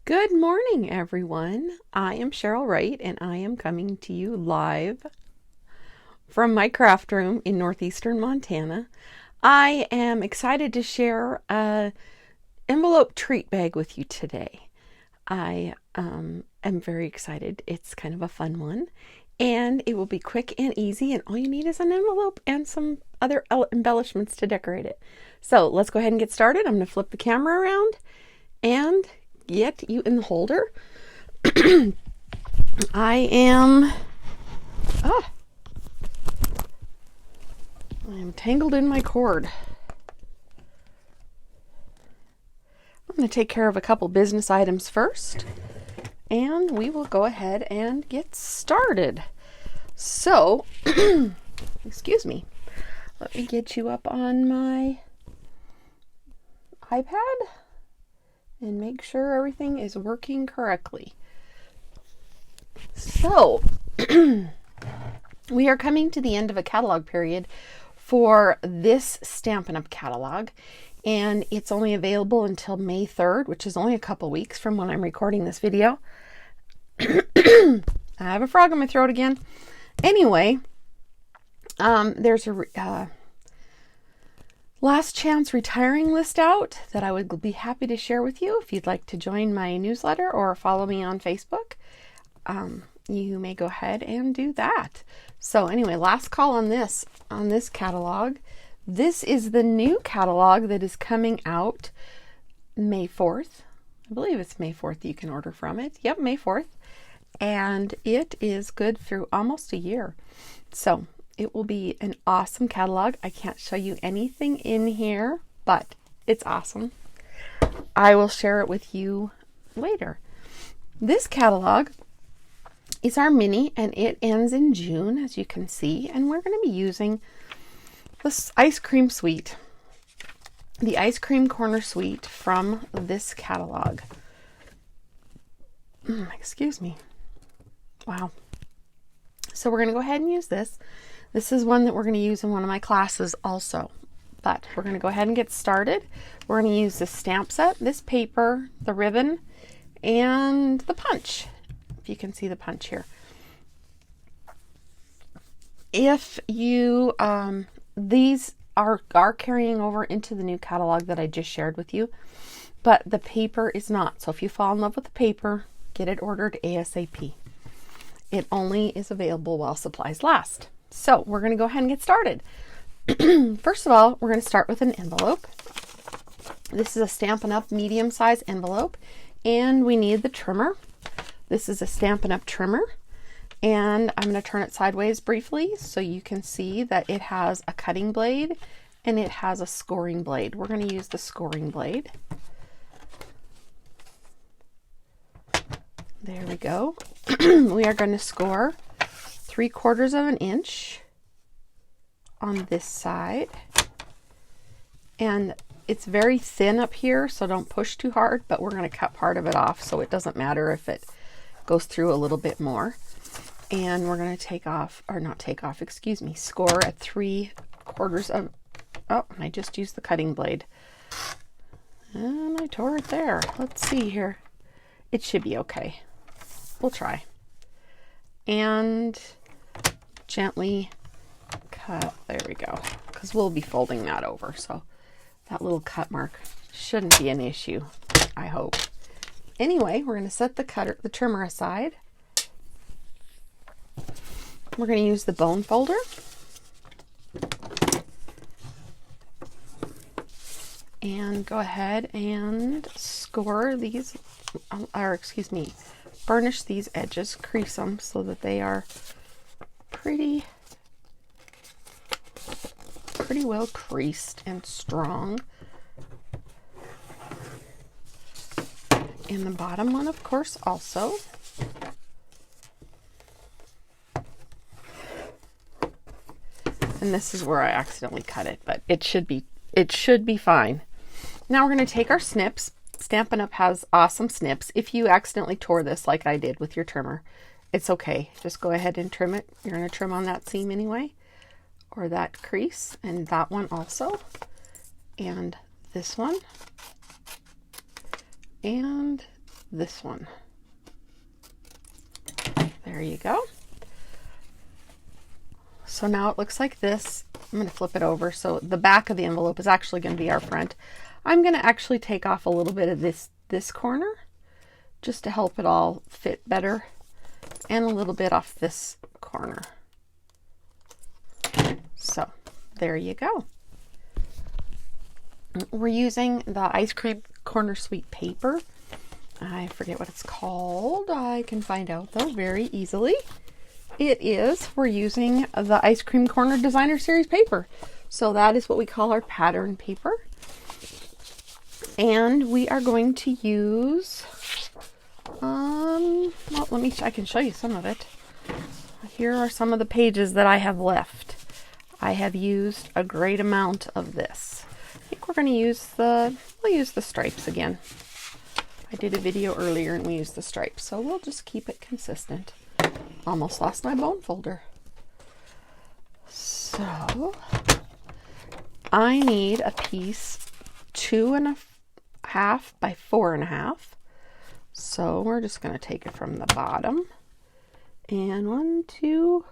Good morning, everyone. I am Cheryl Wright, and I am coming to you live from my craft room in northeastern Montana. I am excited to share an envelope treat bag with you today. I am very excited. It's kind of a fun one, and it will be quick and easy, and all you need is an envelope and some other embellishments to decorate it. So let's go ahead and get started. I'm going to flip the camera around and get you in the holder. I am tangled in my cord. I'm going to take care of a couple business items first, and we will go ahead and get started. So, excuse me. Let me get you up on my iPad and make sure everything is working correctly. So, we are coming to the end of a catalog period for this Stampin' Up! Catalog, and it's only available until May 3rd, which is only a couple weeks from when I'm recording this video. I have a frog in my throat again. Anyway, there's a last chance retiring list out that I would be happy to share with you. If you'd like to join my newsletter or follow me on Facebook, you may go ahead and do that. So anyway, last call on this catalog. This is the new catalog that is coming out May 4th. I believe it's May 4th you can order from it. Yep, May 4th. And it is good through almost a year. So it will be an awesome catalog. I can't show you anything in here, but it's awesome. I will share it with you later. This catalog is our mini, and it ends in June, as you can see, and we're going to be using this ice cream suite, the ice cream corner suite from this catalog. Excuse me. Wow. So we're going to go ahead and use this. This is one that we're going to use in one of my classes also. But we're going to go ahead and get started. We're going to use this stamp set, this paper, the ribbon, and the punch. If you can see the punch here. If you, these are carrying over into the new catalog that I just shared with you, but the paper is not. So if you fall in love with the paper, get it ordered ASAP. It only is available while supplies last. So we're going to go ahead and get started. First of all, we're going to start with an envelope. This is a Stampin' Up! Medium size envelope, and we need the trimmer. This is a Stampin' Up! Trimmer, and I'm going to turn it sideways briefly so you can see that it has a cutting blade and it has a scoring blade. We're going to use the scoring blade. There we go. We are going to score 3/4 of an inch on this side, and it's very thin up here, so don't push too hard, but we're going to cut part of it off so it doesn't matter if it goes through a little bit more. And we're going to take off, or not take off, excuse me, score at 3/4 of, oh, I just used the cutting blade and I tore it there. Let's see here. It should be okay. We'll try. And gently cut. There we go. Because we'll be folding that over. So that little cut mark shouldn't be an issue, I hope. Anyway, we're going to set the trimmer aside. We're going to use the bone folder. And go ahead and score these, or excuse me, burnish these edges, crease them so that they are pretty well creased and strong. And the bottom one, of course, also. And this is where I accidentally cut it, but it should be fine. Now we're going to take our snips. Stampin' Up! Has awesome snips. If you accidentally tore this like I did with your trimmer, it's okay. Just go ahead and trim it. You're going to trim on that seam anyway, or that crease, and that one also, and this one, and this one. There you go. So now it looks like this. I'm going to flip it over so the back of the envelope is actually going to be our front. I'm going to actually take off a little bit of this corner just to help it all fit better, and a little bit off this corner. So there you go. We're using the ice cream corner sweet paper. I forget what it's called. I can find out though very easily. We're using the Ice Cream Corner Designer Series paper. So that is what we call our pattern paper. And we are going to use, well, I can show you some of it. Here are some of the pages that I have left. I have used a great amount of this. I think we're going to use we'll use the stripes again. I did a video earlier and we used the stripes, so we'll just keep it consistent. Almost lost my bone folder. So I need a piece 2.5 by 4.5. So we're just going to take it from the bottom, and 2.5.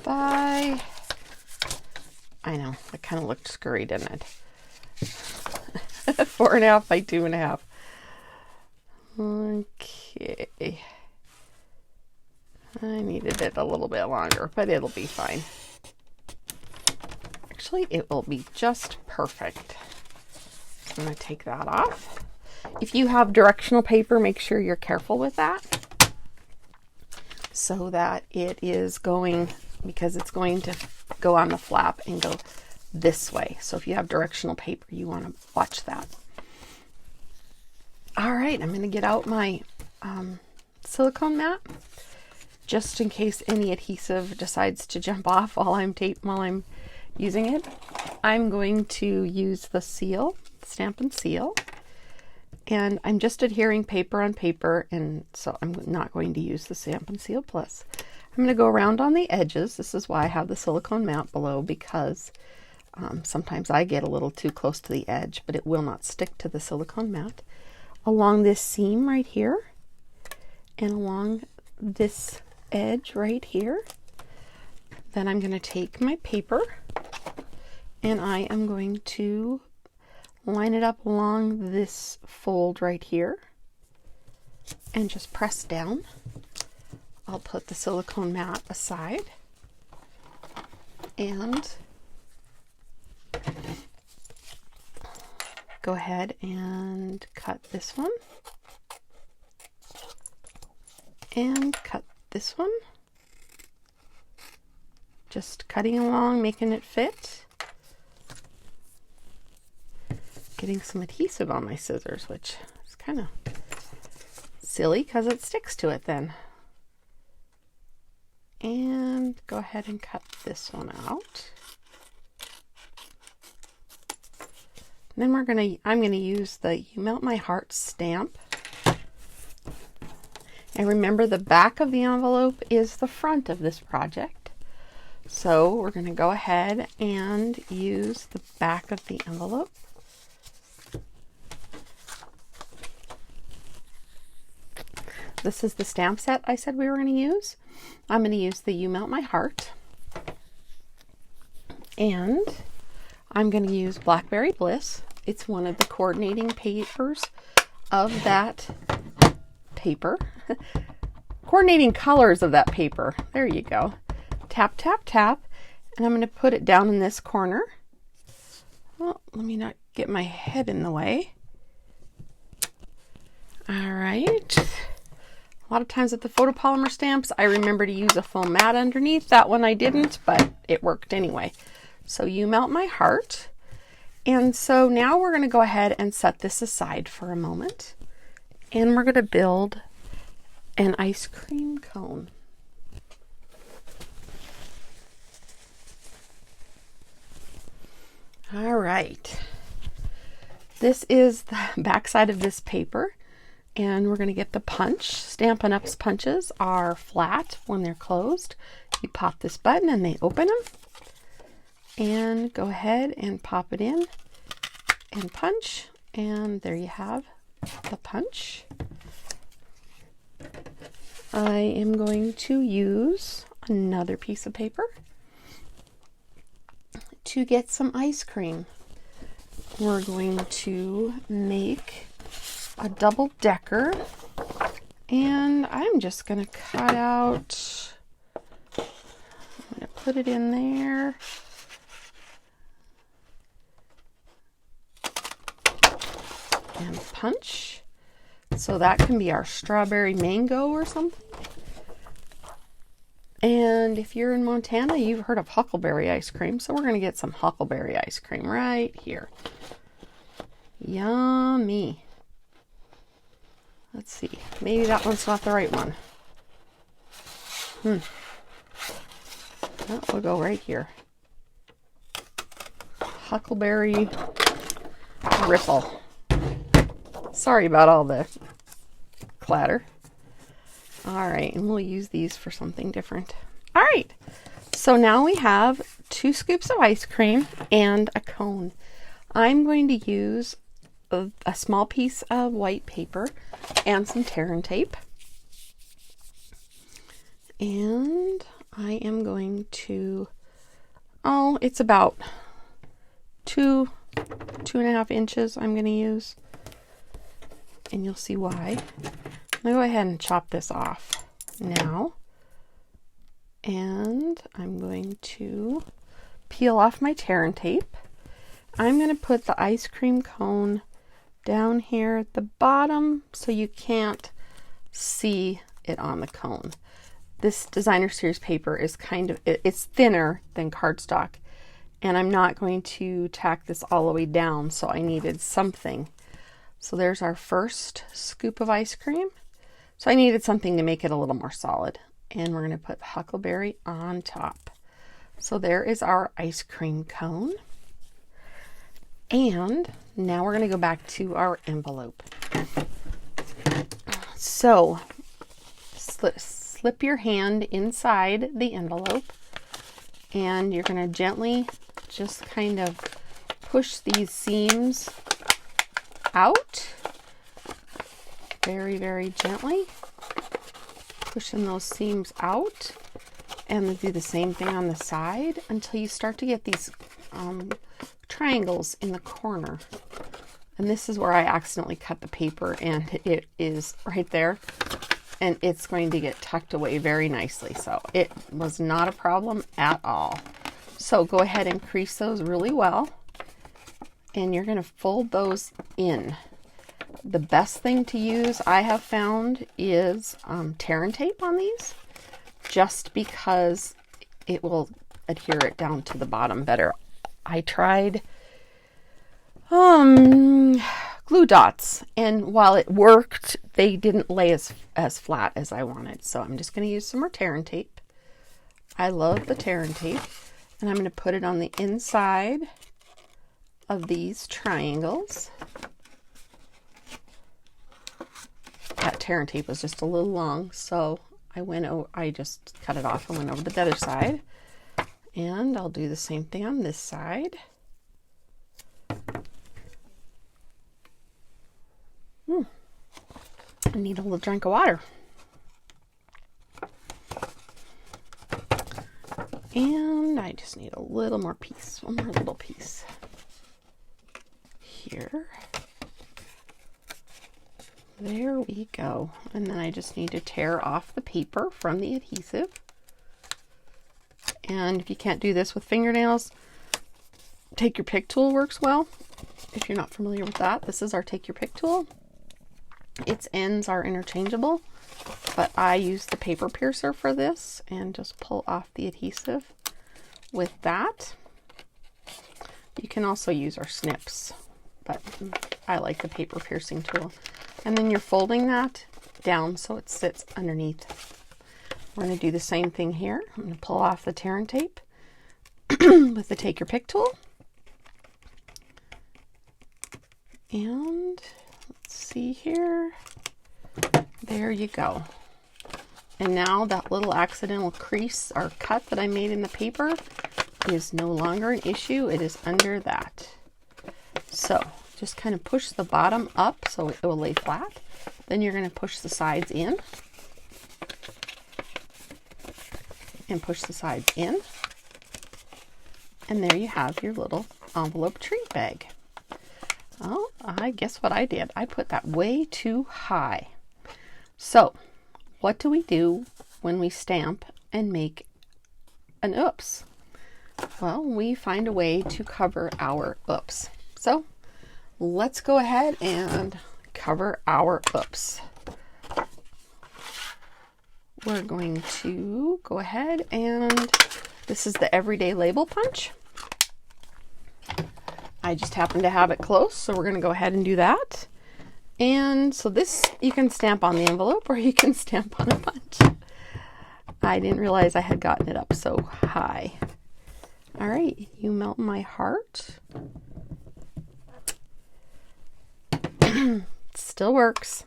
By, I know, that kind of looked scurry, didn't it? 4.5 by 2.5. Okay. I needed it a little bit longer, but it'll be fine. Actually, it will be just perfect. I'm going to take that off. If you have directional paper, make sure you're careful with that, so that it is going, because it's going to go on the flap and go this way. So if you have directional paper, you want to watch that. All right, I'm going to get out my silicone mat, just in case any adhesive decides to jump off while I'm using it. I'm going to use the seal, Stampin' Seal, and I'm just adhering paper on paper, and so I'm not going to use the Stampin' Seal Plus. I'm going to go around on the edges. This is why I have the silicone mat below, because sometimes I get a little too close to the edge, but it will not stick to the silicone mat. Along this seam right here, and along this edge right here. Then I'm going to take my paper, and I am going to line it up along this fold right here, and just press down. I'll put the silicone mat aside, and go ahead and cut this one, and cut this one. Just cutting along, making it fit. Getting some adhesive on my scissors, which is kind of silly because it sticks to it then. And go ahead and cut this one out. And then I'm gonna use the You Melt My Heart stamp. And remember, the back of the envelope is the front of this project. So we're gonna go ahead and use the back of the envelope. This is the stamp set I said we were going to use. I'm going to use the You Melt My Heart. And I'm going to use Blackberry Bliss. It's one of the coordinating papers of that paper. Coordinating colors of that paper. There you go. Tap, tap, tap. And I'm going to put it down in this corner. Well, let me not get my head in the way. All right. A lot of times with the photopolymer stamps, I remember to use a foam mat underneath. That one I didn't, but it worked anyway. So You Melt My Heart. And so now we're going to go ahead and set this aside for a moment. And we're going to build an ice cream cone. All right. This is the back side of this paper. And we're going to get the punch. Stampin' Up's punches are flat when they're closed. You pop this button and they open them. And go ahead and pop it in. and punch, and there you have the punch. I am going to use another piece of paper to get some ice cream. We're going to make a double-decker, and I'm just going to cut out, I'm going to put it in there. And punch. So that can be our strawberry mango or something. And if you're in Montana, you've heard of huckleberry ice cream. So we're going to get some huckleberry ice cream right here. Yummy. Let's see. Maybe that one's not the right one. Well, we'll go right here. Huckleberry ripple. Sorry about all the clatter. All right, and we'll use these for something different. All right, so now we have 2 scoops of ice cream and a cone. I'm going to use a small piece of white paper and some tear and tape. And I am going to, it's about 2.5 inches I'm going to use. And you'll see why. I'm going to go ahead and chop this off now. And I'm going to peel off my tear and tape. I'm going to put the ice cream cone down here at the bottom so you can't see it on the cone. This designer series paper is it's thinner than cardstock, and I'm not going to tack this all the way down, so I needed something. So there's our first scoop of ice cream. So I needed something to make it a little more solid. And we're going to put huckleberry on top. So there is our ice cream cone. And now we're going to go back to our envelope. So slip your hand inside the envelope. And you're going to gently just kind of push these seams out very, very gently, pushing those seams out, and then do the same thing on the side until you start to get these triangles in the corner. And this is where I accidentally cut the paper, and it is right there, and it's going to get tucked away very nicely. So it was not a problem at all. So go ahead and crease those really well. And you're going to fold those in. The best thing to use, I have found, is tear and tape on these, just because it will adhere it down to the bottom better. I tried glue dots, and while it worked, they didn't lay as flat as I wanted. So I'm just going to use some more tear and tape. I love the tear and tape, and I'm going to put it on the inside of these triangles. That tear and tape was just a little long, so I just cut it off and went over to the other side. And I'll do the same thing on this side. I need a little drink of water. And I just need a little more piece, one more little piece. Here. There we go. And then I just need to tear off the paper from the adhesive. And if you can't do this with fingernails, take your pick tool works well. If you're not familiar with that, this is our take your pick tool. Its ends are interchangeable, but I use the paper piercer for this and just pull off the adhesive with that. You can also use our snips, but I like the paper piercing tool. And then you're folding that down so it sits underneath. We're going to do the same thing here. I'm going to pull off the tear and tape with the take your pick tool. And let's see here. There you go. And now that little accidental crease or cut that I made in the paper is no longer an issue. It is under that. So just kind of push the bottom up so it will lay flat. Then you're going to push the sides in. And push the sides in. And there you have your little envelope treat bag. Oh, I guess what I did. I put that way too high. So, what do we do when we stamp and make an oops? Well, we find a way to cover our oops. So, let's go ahead and cover our oops. We're going to go ahead and this is the Everyday Label Punch. I just happen to have it close, so we're going to go ahead and do that. And so this, you can stamp on the envelope or you can stamp on a punch. I didn't realize I had gotten it up so high. All right, you melt my heart. Still works.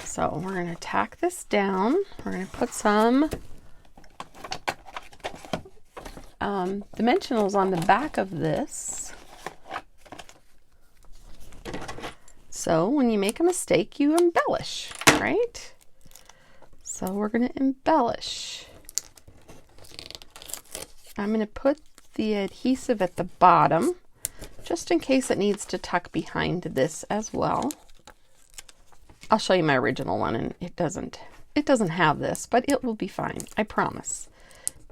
So we're going to tack this down. We're going to put some dimensionals on the back of this. So when you make a mistake, you embellish, right? So we're going to embellish. I'm going to put the adhesive at the bottom, just in case it needs to tuck behind this as well. I'll show you my original one, and it doesn't have this, but it will be fine. I promise.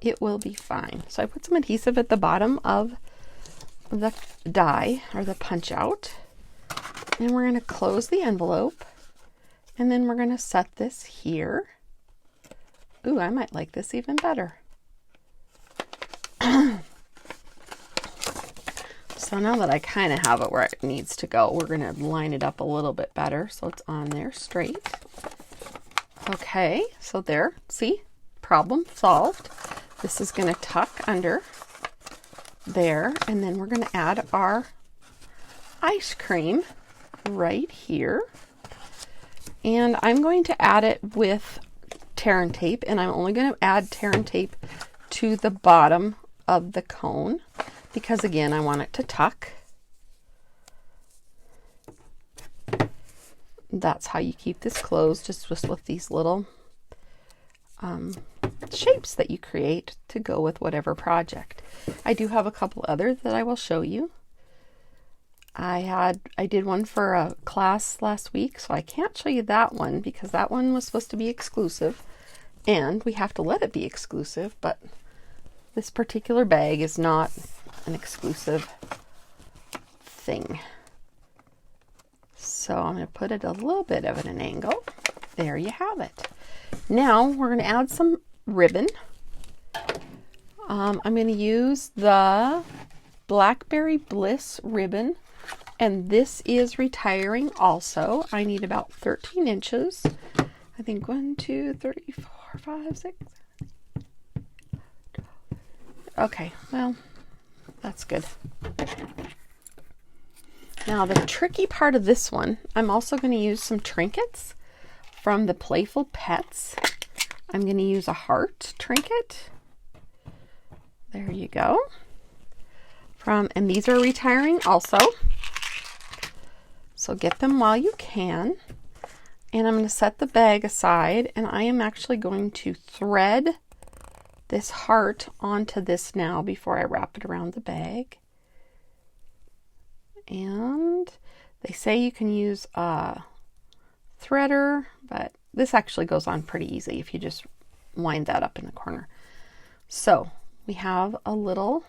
It will be fine. So I put some adhesive at the bottom of the die or the punch out, and we're going to close the envelope, and then we're going to set this here. Ooh, I might like this even better. So now that I kind of have it where it needs to go, we're going to line it up a little bit better so it's on there straight. Okay, so there, see? Problem solved. This is going to tuck under there, and then we're going to add our ice cream right here. And I'm going to add it with tear and tape, and I'm only going to add tear and tape to the bottom of the cone because, again, I want it to tuck. That's how you keep this closed, just with these little shapes that you create to go with whatever project. I do have a couple others that I will show you. I did one for a class last week, so I can't show you that one because that one was supposed to be exclusive, and we have to let it be exclusive, but this particular bag is not an exclusive thing. So I'm going to put it a little bit of at an angle. There you have it. Now we're going to add some ribbon. I'm going to use the Blackberry Bliss ribbon, and this is retiring also. I need about 13 inches. I think 1, 2, 3, 4, 5, 6. Okay, well, that's good. Now the tricky part of this one, I'm also going to use some trinkets from the Playful Pets. I'm going to use a heart trinket. There you go. And these are retiring also. So get them while you can. And I'm going to set the bag aside, and I am actually going to thread this heart onto this now before I wrap it around the bag. And they say you can use a threader, but this actually goes on pretty easy if you just wind that up in the corner. So we have a little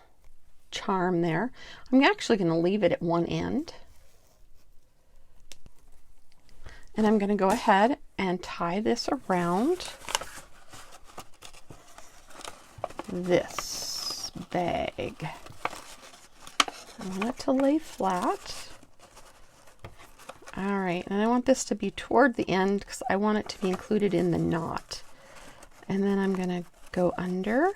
charm there. I'm actually going to leave it at one end. And I'm going to go ahead and tie this around this bag. I want it to lay flat. All right, and I want this to be toward the end because I want it to be included in the knot. And then I'm going to go under.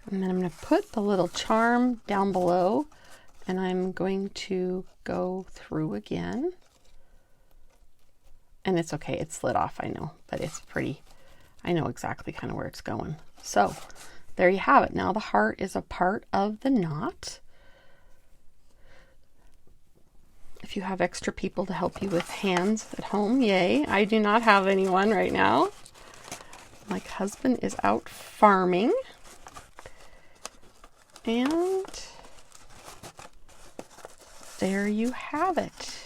And then I'm going to put the little charm down below, and I'm going to go through again. And it's okay, it slid off, I know, but it's pretty, I know exactly kind of where it's going. So there you have it. Now the heart is a part of the knot. If you have extra people to help you with hands at home, yay. I do not have anyone right now. My husband is out farming. And there you have it.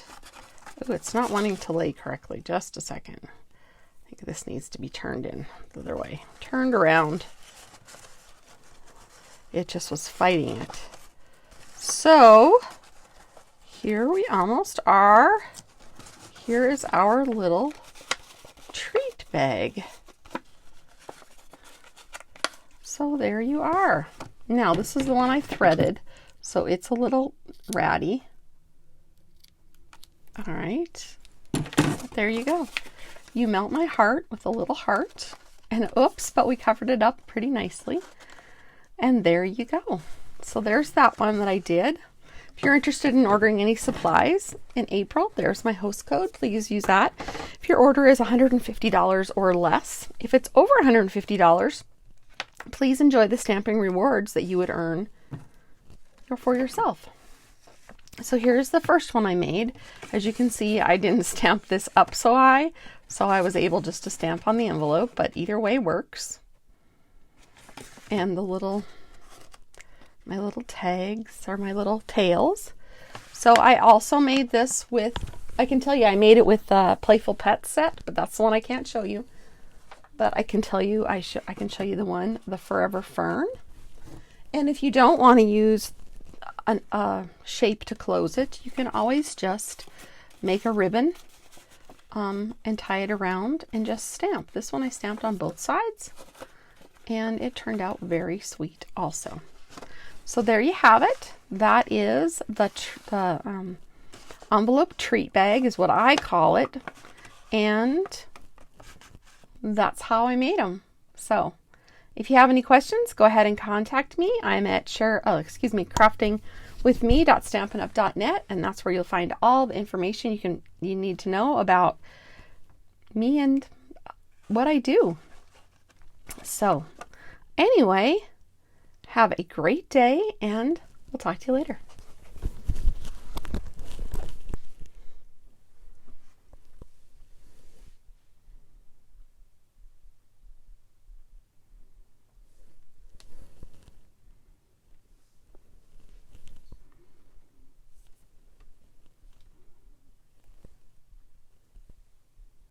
Oh, it's not wanting to lay correctly. Just a second. I think this needs to be turned in the other way. Turned around. It just was fighting it. So, here we almost are. Here is our little treat bag. So there you are. Now this is the one I threaded, so it's a little ratty. All right, there you go. You melt my heart with a little heart, and oops, but we covered it up pretty nicely. And there you go. So there's that one that I did. If you're interested in ordering any supplies in April, there's my host code. Please use that. If your order is $150 or less, if it's over $150, please enjoy the stamping rewards that you would earn for yourself. So here's the first one I made. As you can see, I didn't stamp this up so high, so I was able just to stamp on the envelope, but either way works. And the my little tags are my little tails. So I also made this with, I can tell you I made it with the Playful Pets set, but that's the one I can't show you. But I can tell you, I can show you the Forever Fern. And if you don't want to use a shape to close it, you can always just make a ribbon and tie it around and just stamp. This one I stamped on both sides, and it turned out very sweet also. So there you have it. That is the envelope treat bag is what I call it. And that's how I made them. So if you have any questions, go ahead and contact me. I'm at craftingwithme.stampinup.net, and that's where you'll find all the information you need to know about me and what I do. So anyway, have a great day, and we'll talk to you later.